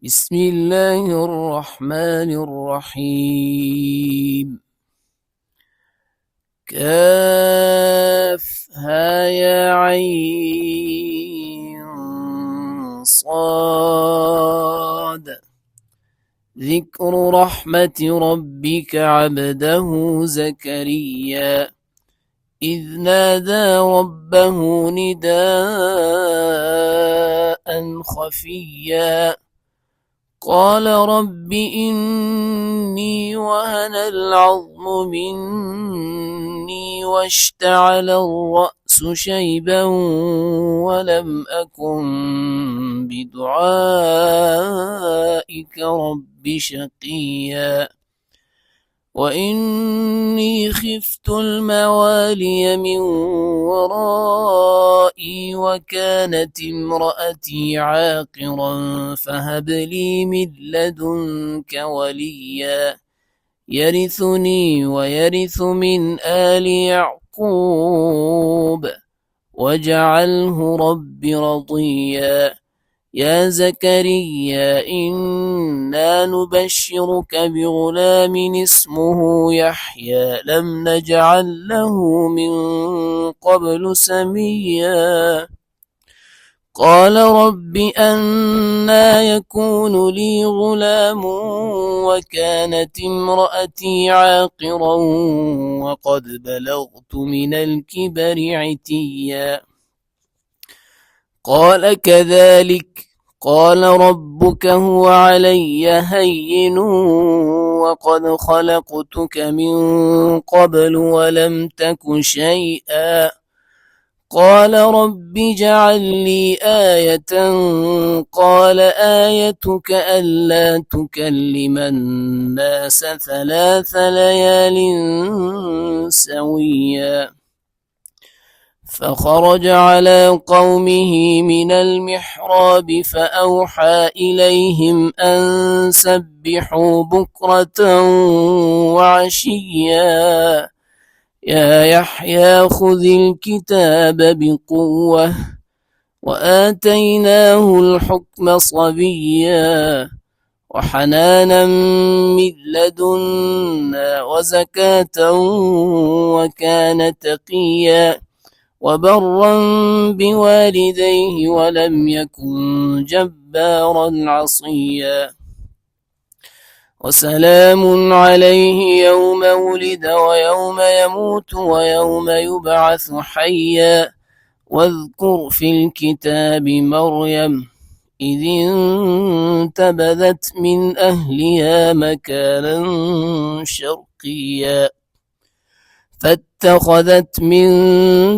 بسم الله الرحمن الرحيم. كافها يا عين صاد. ذكر رحمة ربك عبده زكريا إذ نادى ربه نداء خفيا قال رب إني وهن العظم مني واشتعل الرأس شيبا ولم أكن بدعائك رب شقيا وإني خفت الموالي من ورائي وكانت امرأتي عاقرا فهب لي من لدنك وليا يرثني ويرث من آل يعقوب واجعله رب رضيا يا زكريا إنا نبشرك بغلام اسمه يحيى لم نجعل له من قبل سميا قال رب أنى يكون لي غلام وكانت امرأتي عاقرا وقد بلغت من الكبر عتيا قال كذلك قال ربك هو علي هين وقد خلقتك من قبل ولم تك شيئا قال رب اجعل لي آية قال آيتك ألا تكلم الناس 3 ليال سويا فخرج على قومه من المحراب فأوحى إليهم أن سبحوا بكرة وعشيا يا يحيى خذ الكتاب بقوة وآتيناه الحكم صبيا وحنانا من لدنا وزكاة وكان تقيا وبرا بوالديه ولم يكن جبارا عصيا وسلام عليه يوم ولد ويوم يموت ويوم يبعث حيا واذكر في الكتاب مريم إذ انتبذت من أهلها مكانا شرقيا فاتخذت من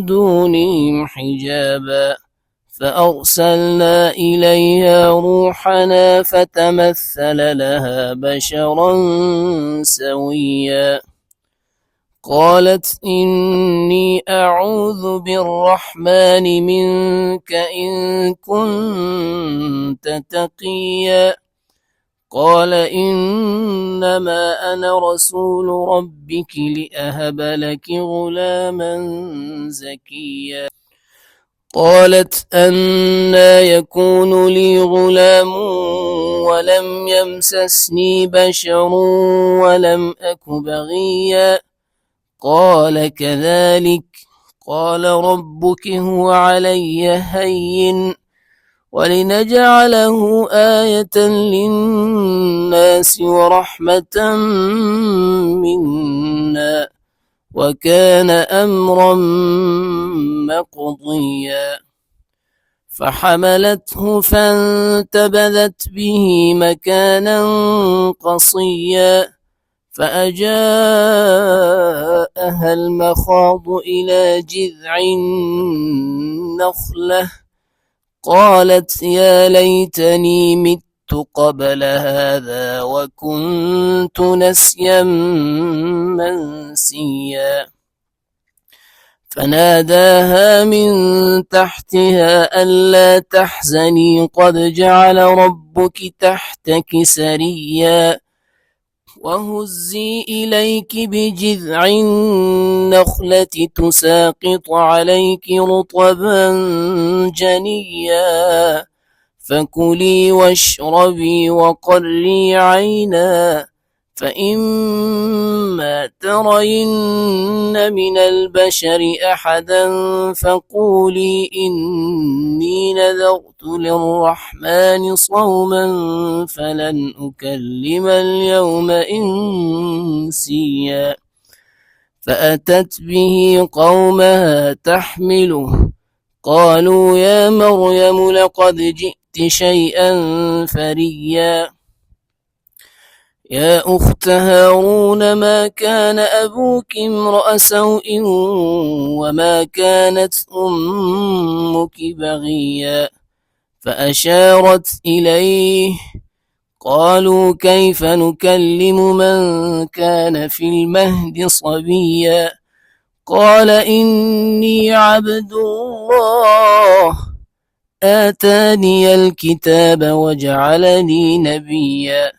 دونهم حجابا فأرسلنا إليها روحنا فتمثل لها بشرا سويا قالت إني أعوذ بالرحمن منك إن كنت تقيا قال إنما أنا رسول ربك لأهب لك غلاما زكيا قالت أنى يكون لي غلام ولم يمسسني بشر ولم أك بغيا قال كذلك قال ربك هو علي هين ولنجعله آية للناس ورحمة منا وكان أمرا مقضيا فحملته فانتبذت به مكانا قصيا فأجاءها المخاض إلى جذع النخلة قالت يا ليتني مت قبل هذا وكنت نسيا منسيا فناداها من تحتها ألا تحزني قد جعل ربك تحتك سريا وهزي إليك بجذع النخلة تساقط عليك رطبا جنيا فكلي واشربي وقري عينا، فإما ترين من البشر أحدا فقولي إني نذرت للرحمن صوما فلن أكلم اليوم إنسيا. فأتت به قومها تحمله، قالوا يا مريم لقد جئت شيئا فريا. يا أخت هارون ما كان أبوك امرأ سوء وما كانت أمك بغيا. فأشارت إليه، قالوا كيف نكلم من كان في المهد صبيا. قال إني عبد الله آتاني الكتاب وجعلني نبيا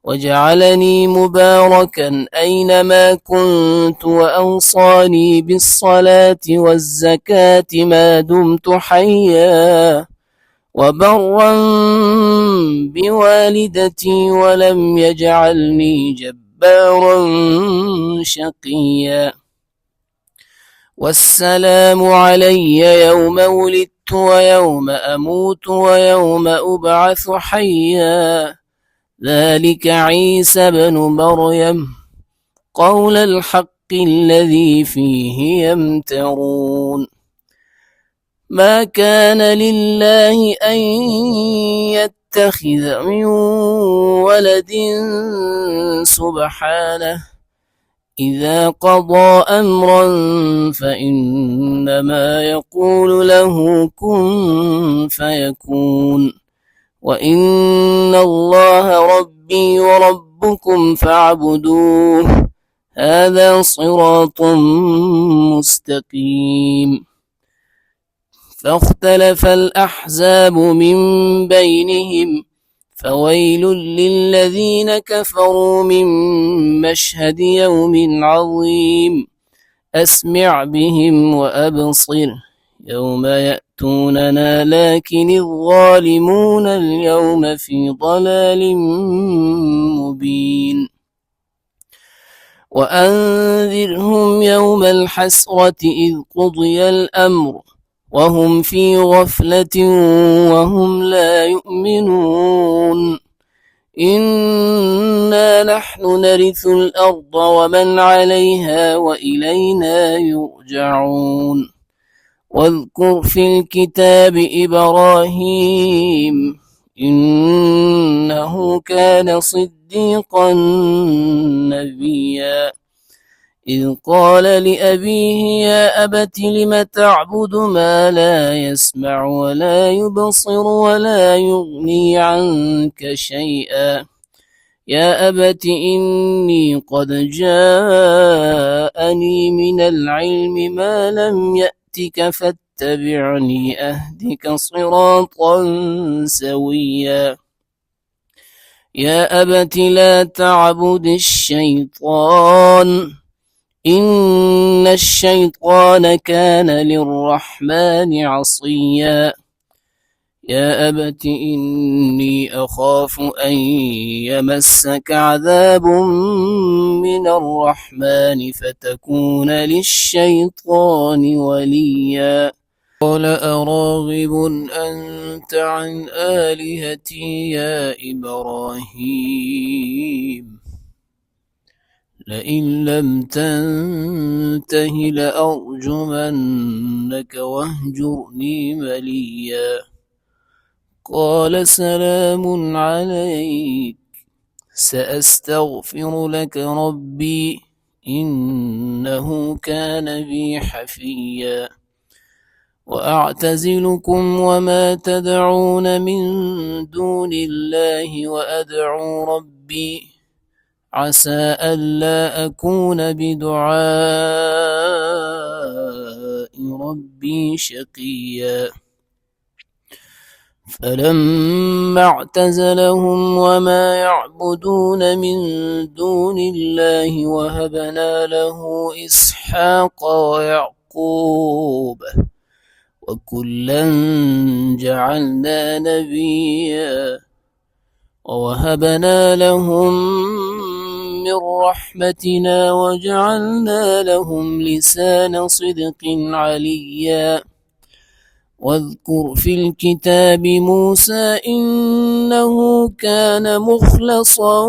وجعلني مباركا أينما كنت وأوصاني بالصلاة والزكاة ما دمت حيا وبرا بوالدتي ولم يجعلني جبارا شقيا. والسلام علي يوم ولدت ويوم أموت ويوم أبعث حيا. ذلك عيسى بن مريم قول الحق الذي فيه يمترون. ما كان لله أن يتخذ من ولد سبحانه، إذا قضى أمرا فإنما يقول له كن فيكون. وإن الله ربي وربكم فاعبدوه، هذا صراط مستقيم. فاختلف الأحزاب من بينهم، فويل للذين كفروا من مشهد يوم عظيم. أسمع بهم وأبصر يوم يأتوننا، لكن الظالمون اليوم في ضلال مبين. وأنذرهم يوم الحسرة إذ قضي الأمر وهم في غفلة وهم لا يؤمنون. إنا نحن نرث الأرض ومن عليها وإلينا يرجعون. واذكر في الكتاب إبراهيم إنه كان صديقا نبيا، إذ قال لأبيه يا أبت لم تعبد ما لا يسمع ولا يبصر ولا يغني عنك شيئا. يا أبت إني قد جاءني من العلم ما لم يأتك فاتبعني أهدك صراطا سويا. يا أبت لا تعبد الشيطان إن الشيطان كان للرحمن عصيا. يا أبت إني أخاف أن يمسك عذاب من الرحمن فتكون للشيطان وليا. قال أراغب أنت عن آلهتي يا إبراهيم لئن لم تنته لأرجمنك واهجرني مليا. قال سلام عليك سأستغفر لك ربي إنه كان بي حفيا. وأعتزلكم وما تدعون من دون الله وأدعو ربي عسى ألا أكون بدعاء ربي شقيا. فلما اعتزلهم وما يعبدون من دون الله وهبنا له إسحاق ويعقوب وكلا جعلنا نبيا ووهبنا لهم من رحمتنا وجعلنا لهم لسان صدق عليا واذكر في الكتاب موسى إنه كان مخلصا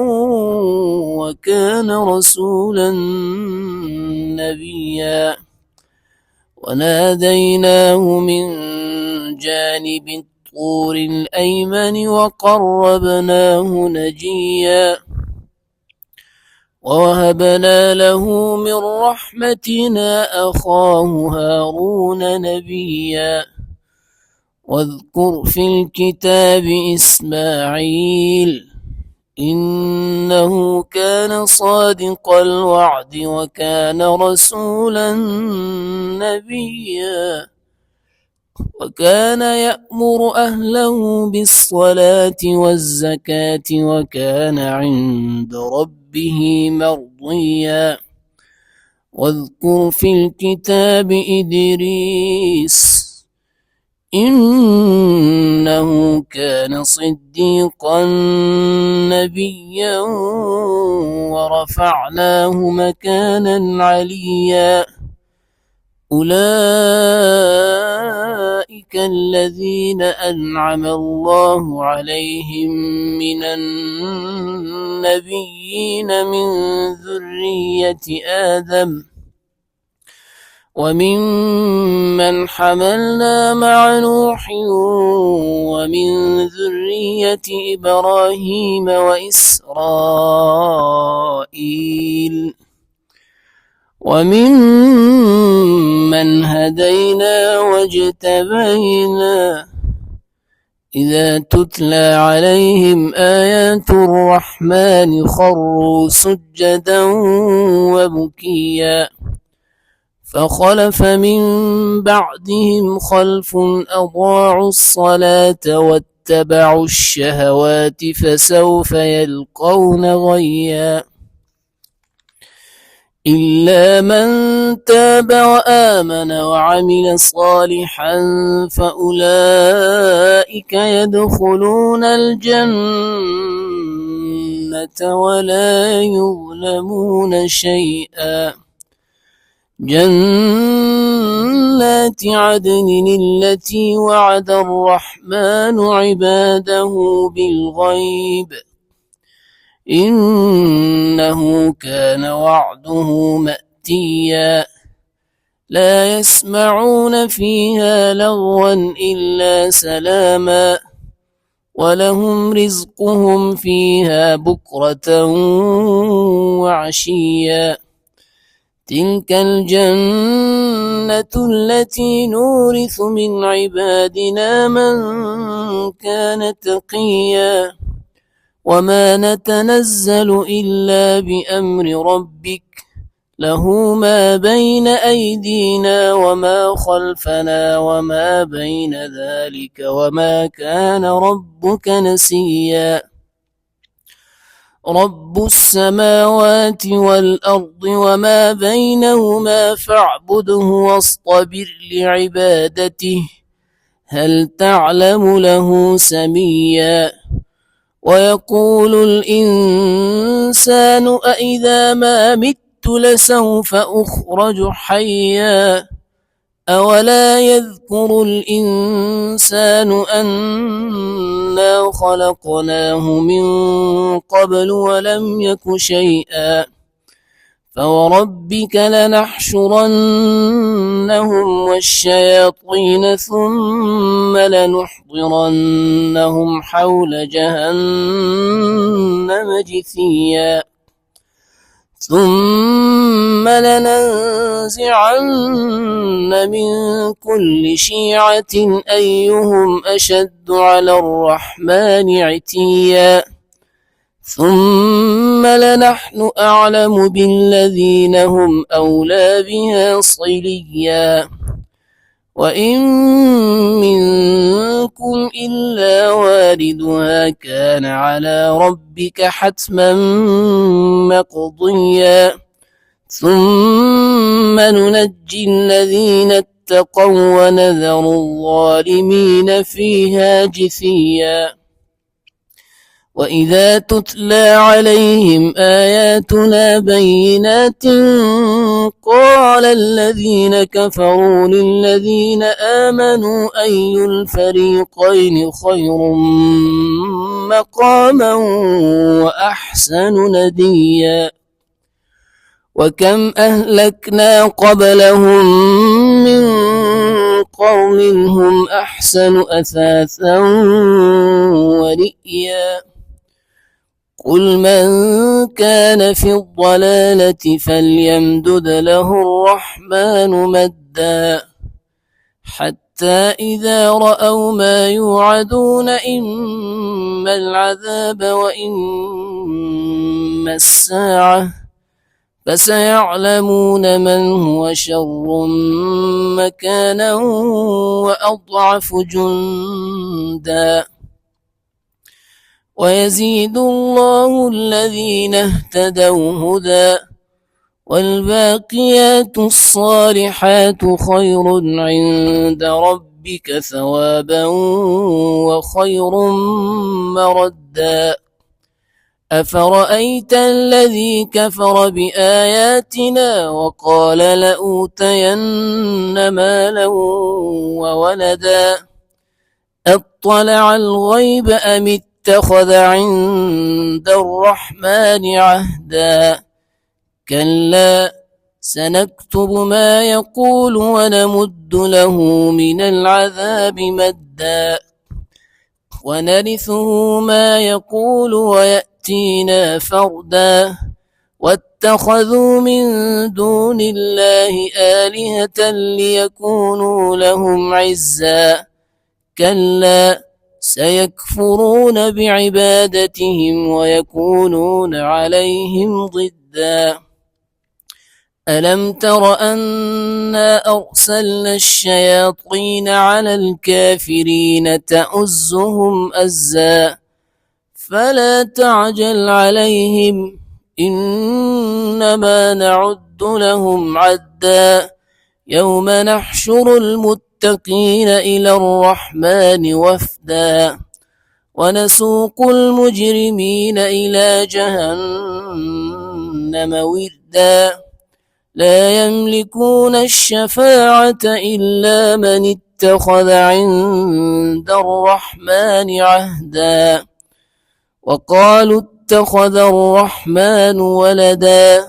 وكان رسولا نبيا وناديناه من جانب الطور الأيمن وقربناه نجيا ووهبنا له من رحمتنا أخاه هارون نبيا واذكر في الكتاب إسماعيل إنه كان صادق الوعد وكان رسولا نبيا وكان يأمر أهله بالصلاة والزكاة وكان عند ربه مرضيا واذكر في الكتاب إدريس إنه كان صديقا نبيا ورفعناه مكانا عليا أولئك الذين أنعم الله عليهم من النبيين من ذرية آدم وممن حملنا مع نوح ومن ذرية إبراهيم وإسرائيل وممن هدينا واجتبينا إذا تتلى عليهم آيات الرحمن خروا سجدا وبكيا فخلف من بعدهم خلف أضاعوا الصلاة واتبعوا الشهوات فسوف يلقون غيا إلا من تاب وآمن وعمل صالحا فأولئك يدخلون الجنة ولا يظلمون شيئا جنات عدن التي وعد الرحمن عباده بالغيب إنه كان وعده مأتيا لا يسمعون فيها لغوا إلا سلاما ولهم رزقهم فيها بكرة وعشيا تلك الجنة التي نورث من عبادنا من كان تقيا وما نتنزل إلا بأمر ربك له ما بين أيدينا وما خلفنا وما بين ذلك وما كان ربك نسيا رب السماوات والأرض وما بينهما فاعبده واصطبر لعبادته هل تعلم له سميا ويقول الإنسان أإذا ما مت لسوف أخرج حيا أولا يذكر الإنسان أنا خلقناه من قبل ولم يك شيئا فوربك لنحشرنهم والشياطين ثم لنحضرنهم حول جهنم جثيا ثم لننزعن من كل شيعة أيهم أشد على الرحمن عتيا ثم لنحن أعلم بالذين هم أولى بها صليا وإن منكم إلا واردها كان على ربك حتما مقضيا ثم ننجي الذين اتقوا ونذر الظالمين فيها جثيا. وإذا تتلى عليهم آياتنا بينات قال الذين كفروا للذين آمنوا أي الفريقين خير مقاما وأحسن نديا. وكم أهلكنا قبلهم من قرن هم أحسن أثاثا ورئيا. قل من كان في الضلالة فليمدد له الرحمن مدا حتى إذا رأوا ما يوعدون إما العذاب وإما الساعة فسيعلمون من هو شر مكانا وأضعف جندا. ويزيد الله الذين اهتدوا هدى والباقيات الصالحات خير عند ربك ثوابا وخير مردا. أفرأيت الذي كفر بآياتنا وقال لأوتين مالا وولدا أطلع الغيب أم اتخذ عند الرحمن عهدا. كلا سنكتب ما يقول ونمد له من العذاب مدا ونرثه ما يقول ويأتينا فردا. واتخذوا من دون الله آلهة ليكونوا لهم عزا. كلا سيكفرون بعبادتهم ويكونون عليهم ضدا. ألم تر أنا أرسلنا الشياطين على الكافرين تؤزهم أزا فلا تعجل عليهم إنما نعد لهم عدا. يوم نحشر المتقين إلى الرحمن وفدا ونسوق المجرمين إلى جهنم وردا. لا يملكون الشفاعة إلا من اتخذ عند الرحمن عهدا. وقالوا اتخذ الرحمن ولدا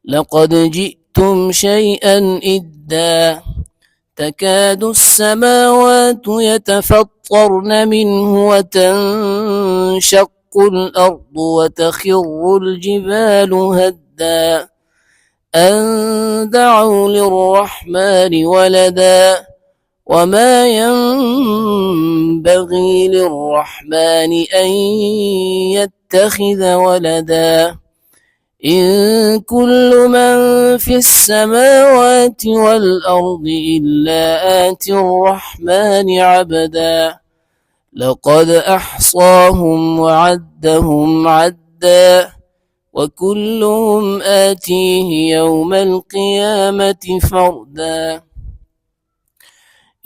لقد جئتم شيئا إدا. تكاد السماوات يتفطرن منه وتنشق الأرض وتخر الجبال هدا أن دعوا للرحمن ولدا وما ينبغي للرحمن أن يتخذ ولدا. إن كل من في السماوات والأرض إلا آتي الرحمن عبدا. لقد أحصاهم وعدهم عدا وكلهم آتيه يوم القيامة فردا.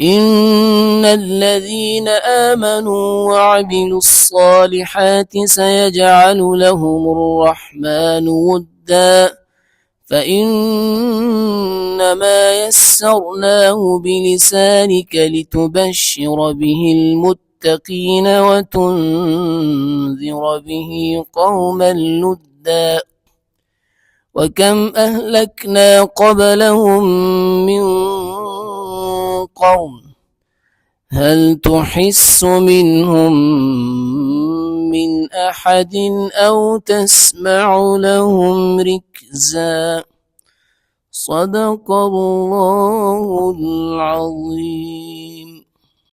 إن الذين آمنوا وعملوا الصالحات سيجعل لهم الرحمن ودا فإنما يسرناه بلسانك لتبشر به المتقين وتنذر به قوما لدا. وكم أهلكنا قبلهم من قرن هل تحس منهم من أحد أو تسمع لهم ركزا. صدق الله العظيم.